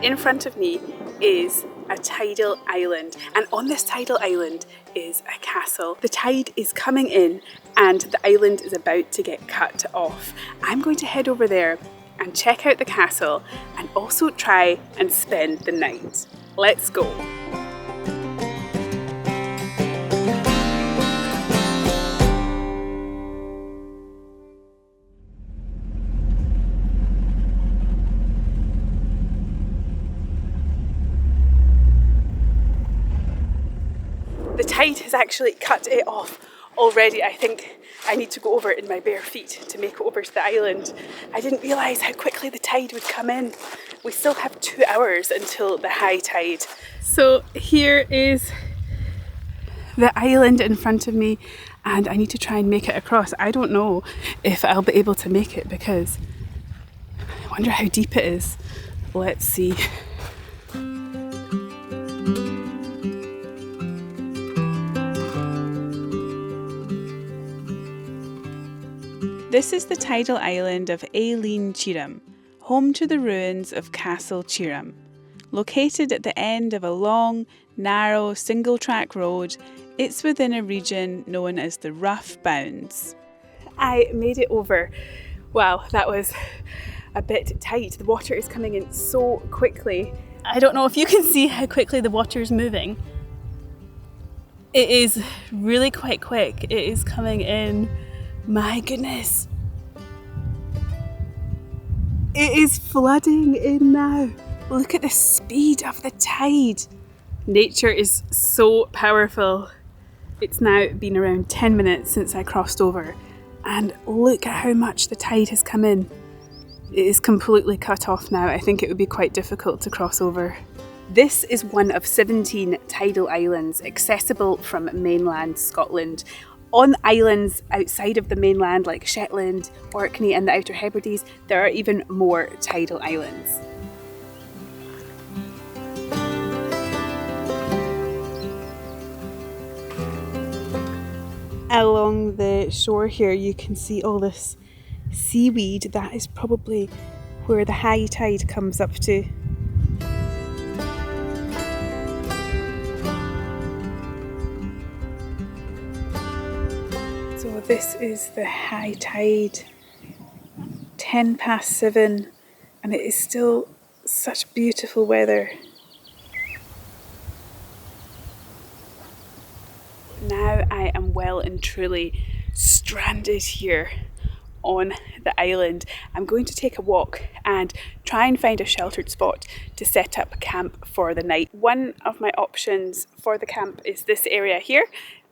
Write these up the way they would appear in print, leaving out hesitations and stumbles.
In front of me is a tidal island, and on this tidal island is a castle. The tide is coming in and the island is about to get cut off. I'm going to head over there and check out the castle and also try and spend the night. Let's go. The tide has actually cut it off already. I think I need to go over in my bare feet to make it over to the island. I didn't realise how quickly the tide would come in. We still have 2 hours until the high tide. So here is the island in front of me and I need to try and make it across. I don't know if I'll be able to make it because I wonder how deep it is. Let's see. This is the tidal island of Eilean Tírim, home to the ruins of Castle Tírim. Located at the end of a long, narrow, single-track road, it's within a region known as the Rough Bounds. I made it over. Wow, that was a bit tight. The water is coming in so quickly. I don't know if you can see how quickly the water is moving. It is really quite quick. It is coming in. My goodness. It is flooding in now. Look at the speed of the tide. Nature is so powerful. It's now been around 10 minutes since I crossed over and look at how much the tide has come in. It is completely cut off now. I think it would be quite difficult to cross over. This is one of 17 tidal islands accessible from mainland Scotland. On islands outside of the mainland like Shetland, Orkney and the Outer Hebrides, there are even more tidal islands. Along the shore here you can see all this seaweed. That is probably where the high tide comes up to. So this is the high tide, 7:10, and it is still such beautiful weather. Now I am well and truly stranded here on the island. I'm going to take a walk and try and find a sheltered spot to set up camp for the night. One of my options for the camp is this area here.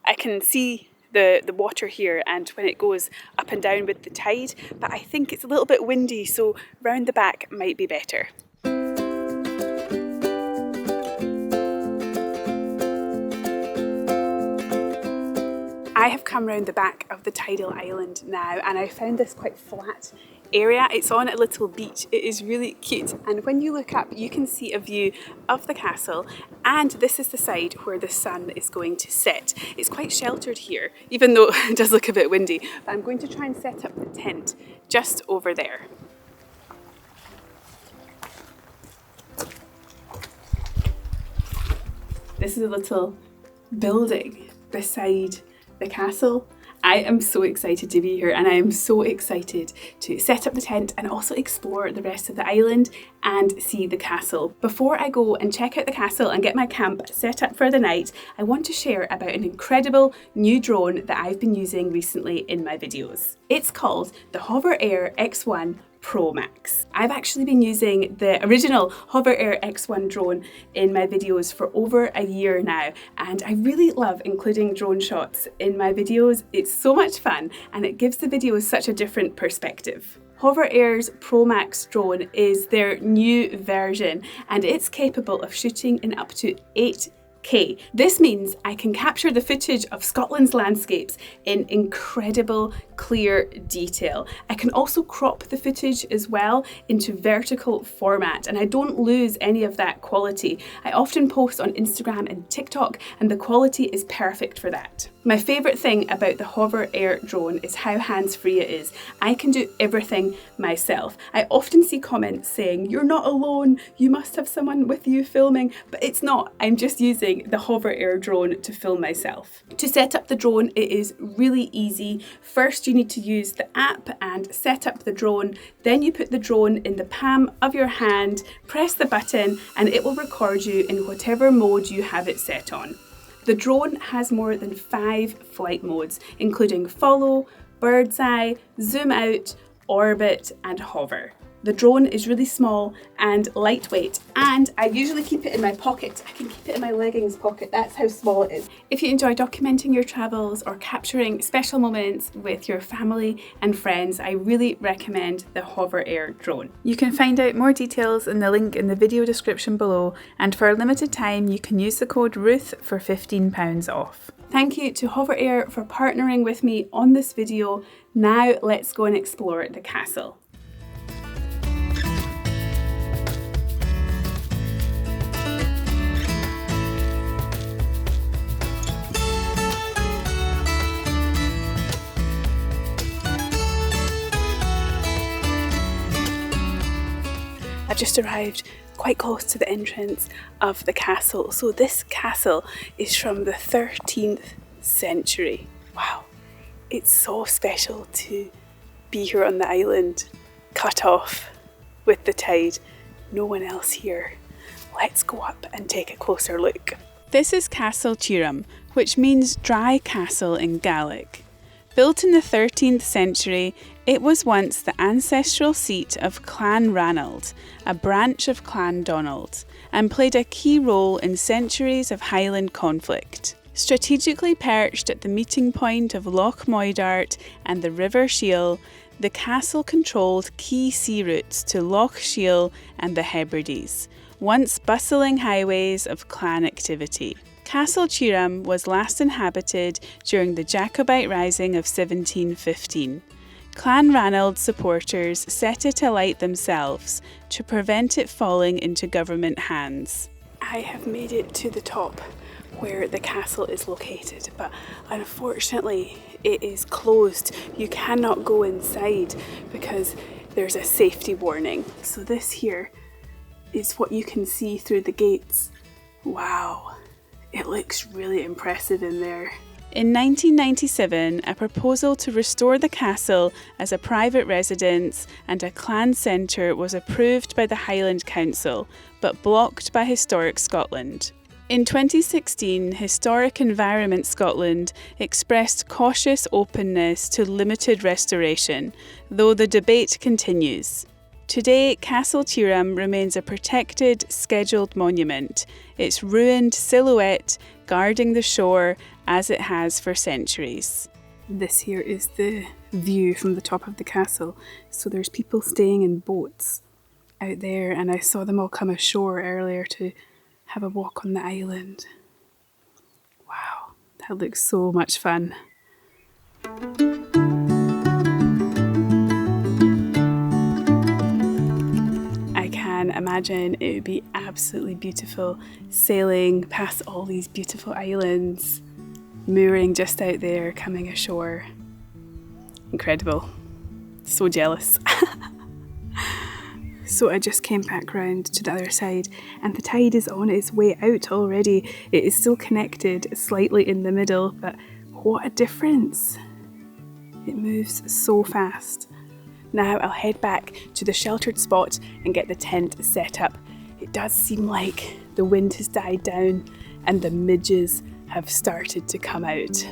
I can see the water here and when it goes up and down with the tide, but I think it's a little bit windy, so round the back might be better. I have come round the back of the tidal island now and I found this quite flat area. It's on a little beach. It is really cute, and when you look up you can see a view of the castle, and this is the side where the sun is going to set. It's quite sheltered here, even though it does look a bit windy, but I'm going to try and set up the tent just over there. This is a little building beside the castle. I am so excited to be here and I am so excited to set up the tent and also explore the rest of the island and see the castle. Before I go and check out the castle and get my camp set up for the night, I want to share about an incredible new drone that I've been using recently in my videos. It's called the Hover Air X1 Pro Max. I've actually been using the original Hover Air X1 drone in my videos for over a year now, and I really love including drone shots in my videos. It's so much fun and it gives the videos such a different perspective. Hover Air's Pro Max drone is their new version and it's capable of shooting in up to 8K 4K. This means I can capture the footage of Scotland's landscapes in incredible clear detail. I can also crop the footage as well into vertical format, and I don't lose any of that quality. I often post on Instagram and TikTok, and the quality is perfect for that. My favourite thing about the Hover Air drone is how hands-free it is. I can do everything myself. I often see comments saying, "You're not alone, you must have someone with you filming," but it's not. I'm just using the Hover Air drone to film myself. To set up the drone, it is really easy. First, you need to use the app and set up the drone. Then you put the drone in the palm of your hand, press the button, and it will record you in whatever mode you have it set on. The drone has more than 5 flight modes, including follow, bird's eye, zoom out, orbit, and hover. The drone is really small and lightweight, and I usually keep it in my pocket. I can keep it in my leggings pocket, that's how small it is. If you enjoy documenting your travels or capturing special moments with your family and friends, I really recommend the Hover Air drone. You can find out more details in the link in the video description below, and for a limited time you can use the code RUTH for £15 off. Thank you to Hover Air for partnering with me on this video. Now let's go and explore the castle. I've just arrived quite close to the entrance of the castle. So this castle is from the 13th century. Wow, it's so special to be here on the island, cut off with the tide. No one else here. Let's go up and take a closer look. This is Castle Cheerham, which means dry castle in Gaelic. Built in the 13th century, it was once the ancestral seat of Clan Ranald, a branch of Clan Donald, and played a key role in centuries of Highland conflict. Strategically perched at the meeting point of Loch Moidart and the River Shiel, the castle controlled key sea routes to Loch Shiel and the Hebrides, once bustling highways of clan activity. Castle Cheerham was last inhabited during the Jacobite Rising of 1715. Clan Ranald supporters set it alight themselves to prevent it falling into government hands. I have made it to the top where the castle is located, but unfortunately it is closed. You cannot go inside because there's a safety warning. So this here is what you can see through the gates. Wow. It looks really impressive in there. In 1997, a proposal to restore the castle as a private residence and a clan centre was approved by the Highland Council, but blocked by Historic Scotland. In 2016, Historic Environment Scotland expressed cautious openness to limited restoration, though the debate continues. Today, Castle Cheerham remains a protected, scheduled monument, its ruined silhouette guarding the shore as it has for centuries. This here is the view from the top of the castle. So there's people staying in boats out there, and I saw them all come ashore earlier to have a walk on the island. Wow, that looks so much fun. I can imagine it would be absolutely beautiful sailing past all these beautiful islands, mooring just out there, coming ashore. Incredible. So jealous. So I just came back round to the other side and the tide is on its way out already. It is still connected slightly in the middle, but what a difference. It moves so fast. Now I'll head back to the sheltered spot and get the tent set up. It does seem like the wind has died down and the midges have started to come out.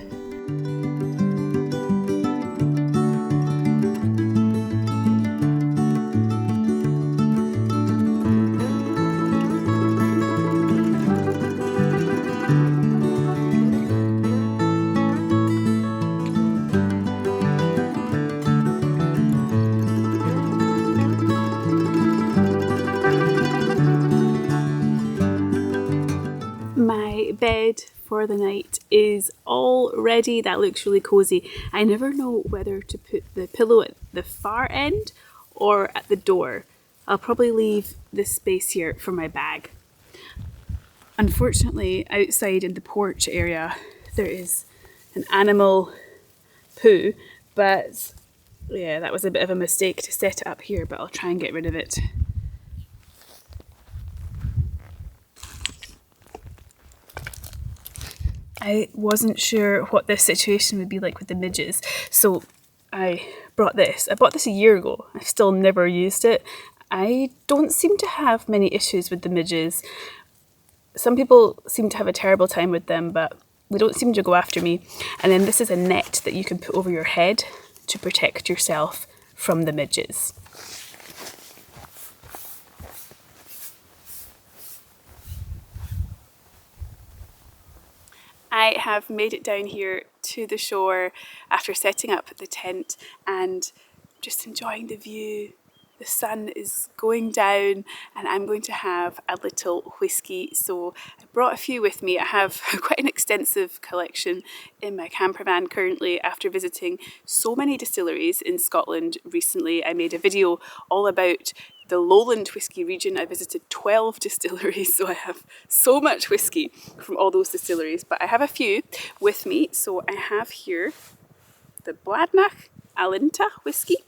for the night is all ready. That looks really cozy. I never know whether to put the pillow at the far end or at the door. I'll probably leave this space here for my bag. Unfortunately, outside in the porch area, there is an animal poo, but yeah, that was a bit of a mistake to set it up here, but I'll try and get rid of it. I wasn't sure what this situation would be like with the midges, so I brought this. I bought this a year ago. I've still never used it. I don't seem to have many issues with the midges. Some people seem to have a terrible time with them, but they don't seem to go after me. And then this is a net that you can put over your head to protect yourself from the midges. I have made it down here to the shore after setting up the tent and just enjoying the view. The sun is going down and I'm going to have a little whiskey. So I brought a few with me. I have quite an extensive collection in my campervan currently after visiting so many distilleries in Scotland recently. I made a video all about the Lowland whiskey region. I visited 12 distilleries, so I have so much whiskey from all those distilleries, but I have a few with me. So I have here the Bladnach Alinta whiskey.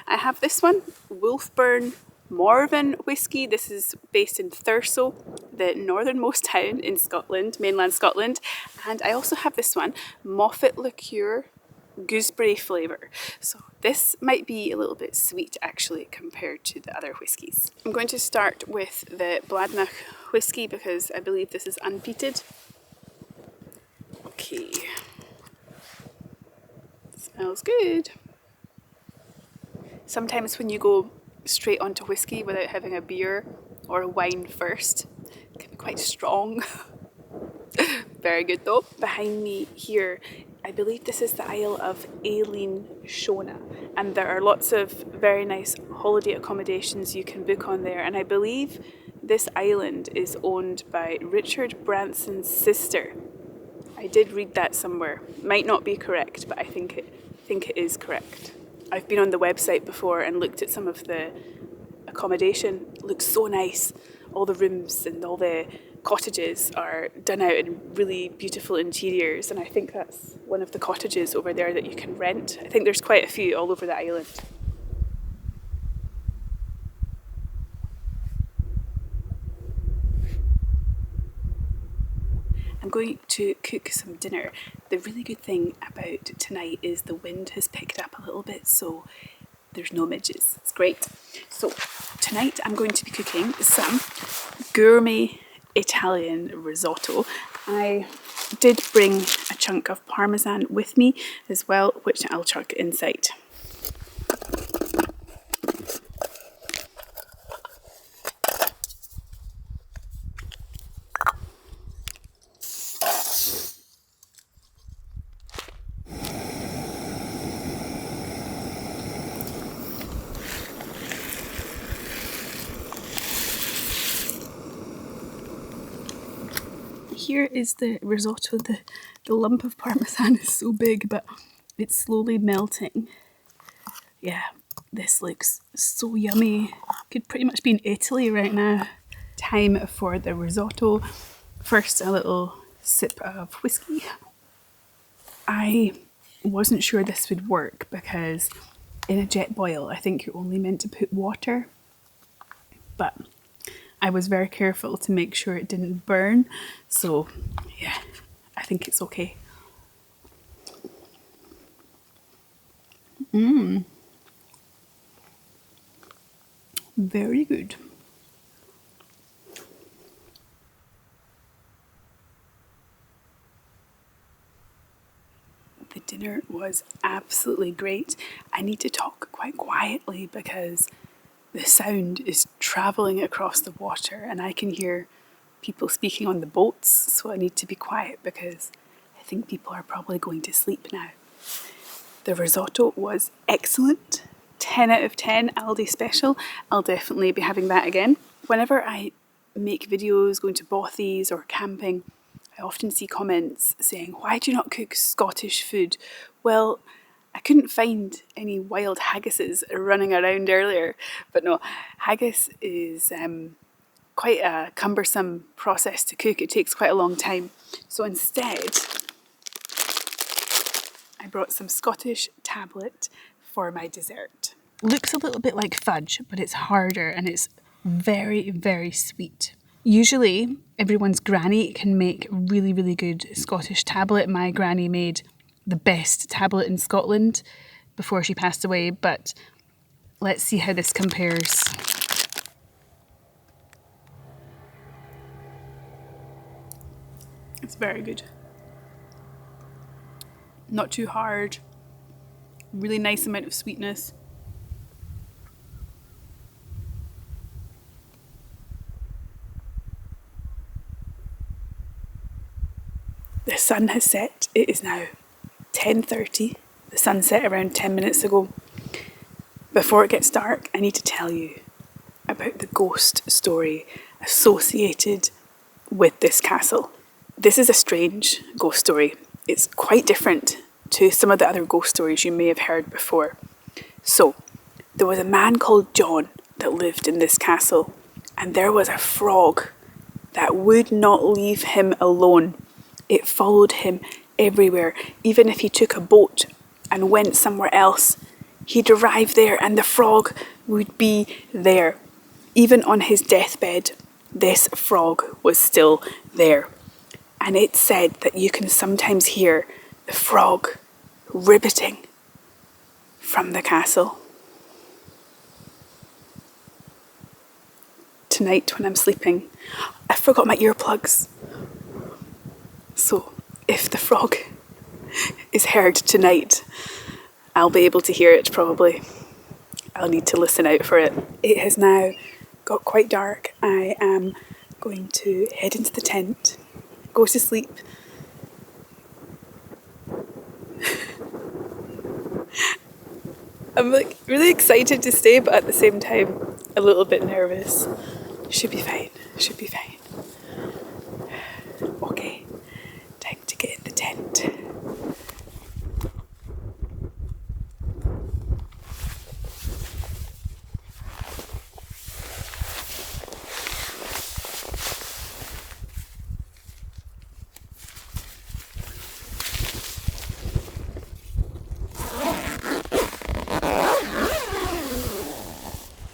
I have this one, Wolfburn Morven whiskey. This is based in Thurso, the northernmost town in Scotland, mainland Scotland. And I also have this one, Moffat Liqueur Gooseberry flavour. So this might be a little bit sweet actually compared to the other whiskies. I'm going to start with the Bladnach whiskey because I believe this is unpeated. Okay. Smells good. Sometimes when you go straight onto whiskey without having a beer or a wine first, it can be quite strong. Very good though. Behind me here, I believe this is the Isle of Aileen Shona, and there are lots of very nice holiday accommodations you can book on there, and I believe this island is owned by Richard Branson's sister. I did read that somewhere. Might not be correct, but I think it is correct. I've been on the website before and looked at some of the accommodation. It looks so nice. All the rooms and all the cottages are done out in really beautiful interiors, and I think that's one of the cottages over there that you can rent. I think there's quite a few all over the island. I'm going to cook some dinner. The really good thing about tonight is the wind has picked up a little bit, so there's no midges. It's great. So tonight I'm going to be cooking some gourmet Italian risotto. I did bring a chunk of parmesan with me as well, which I'll chuck inside. Here is the risotto. The lump of parmesan is so big, but it's slowly melting. Yeah, this looks so yummy. Could pretty much be in Italy right now. Time for the risotto. First, a little sip of whiskey. I wasn't sure this would work because in a jet boil, I think you're only meant to put water, but I was very careful to make sure it didn't burn, so yeah, I think it's okay. Very good. The dinner was absolutely great. I need to talk quite quietly because the sound is travelling across the water and I can hear people speaking on the boats, so I need to be quiet because I think people are probably going to sleep now. The risotto was excellent. 10 out of 10 Aldi special. I'll definitely be having that again. Whenever I make videos going to bothies or camping, I I often see comments saying, why do you not cook Scottish food? Well, I couldn't find any wild haggises running around earlier, but no, haggis is quite a cumbersome process to cook. It takes quite a long time. So instead, I brought some Scottish tablet for my dessert. Looks a little bit like fudge, but it's harder and it's very, very sweet. Usually, everyone's granny can make really, really good Scottish tablet. My granny made the best tablet in Scotland before she passed away, but let's see how this compares. It's very good. Not too hard. Really nice amount of sweetness. The sun has set. It is now 10:30. The sun set around 10 minutes ago. Before it gets dark, I need to tell you about the ghost story associated with this castle. This is a strange ghost story. It's quite different to some of the other ghost stories you may have heard before. So, there was a man called John that lived in this castle, and there was a frog that would not leave him alone. It followed him everywhere. Even if he took a boat and went somewhere else, he'd arrive there and the frog would be there. Even on his deathbed, this frog was still there. And it's said that you can sometimes hear the frog ribbiting from the castle. Tonight when I'm sleeping, I forgot my earplugs. So if the frog is heard tonight, I'll be able to hear it probably. I'll need to listen out for it. It has now got quite dark. I am going to head into the tent, go to sleep. I'm like really excited to stay, but at the same time a little bit nervous. Should be fine, should be fine. Okay, time to get in the tent.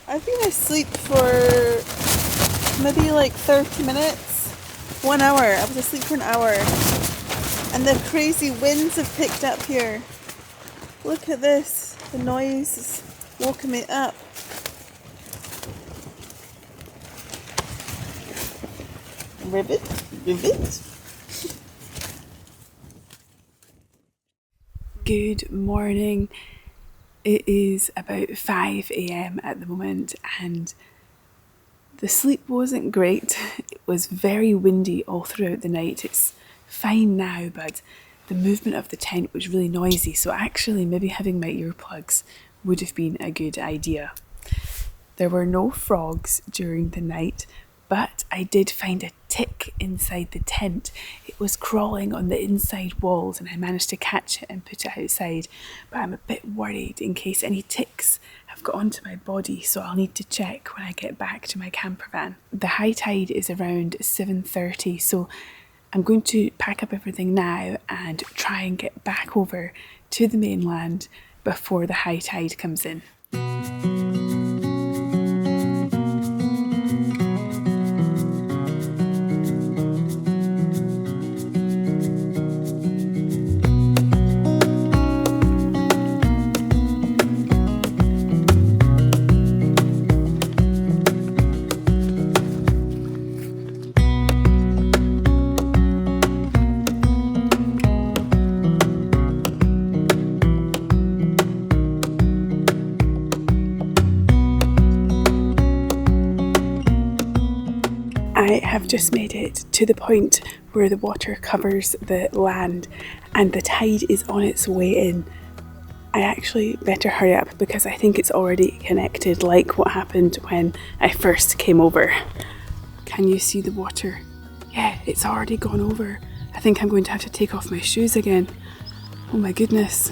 I've been asleep for maybe like 30 minutes, 1 hour. I was asleep for an hour. And the crazy winds have picked up here. Look at this. The noise is woken me up. Ribbit, ribbit. Good morning. It is about 5 a.m. at the moment and the sleep wasn't great. It was very windy all throughout the night. It's fine now, but the movement of the tent was really noisy, so actually maybe having my earplugs would have been a good idea. There were no frogs during the night, but I did find a tick inside the tent. It was crawling on the inside walls and I managed to catch it and put it outside, but I'm a bit worried in case any ticks have got onto my body, so I'll need to check when I get back to my campervan. The high tide is around 7:30, so I'm going to pack up everything now and try and get back over to the mainland before the high tide comes in. I have just made it to the point where the water covers the land and the tide is on its way in. I actually better hurry up because I think it's already connected, like what happened when I first came over. Can you see the water? Yeah, it's already gone over I think I'm going to have to take off my shoes again. Oh my goodness.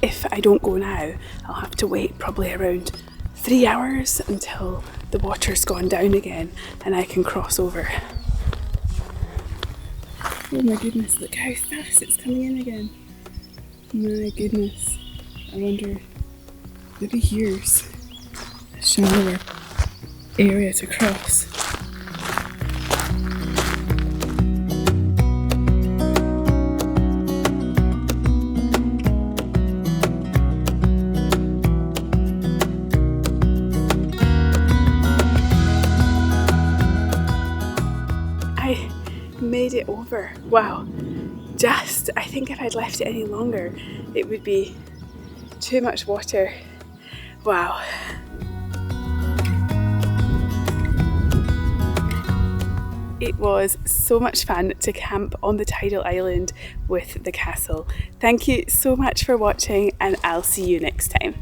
If I don't go now, I'll have to wait probably around 3 hours until the water's gone down again and I can cross over. Oh my goodness, look how fast it's coming in again. My goodness. I wonder, maybe here's a shallower area to cross. I made it over. Wow. I think if I'd left it any longer, it would be too much water. Wow. It was so much fun to camp on the tidal island with the castle. Thank you so much for watching, and I'll see you next time.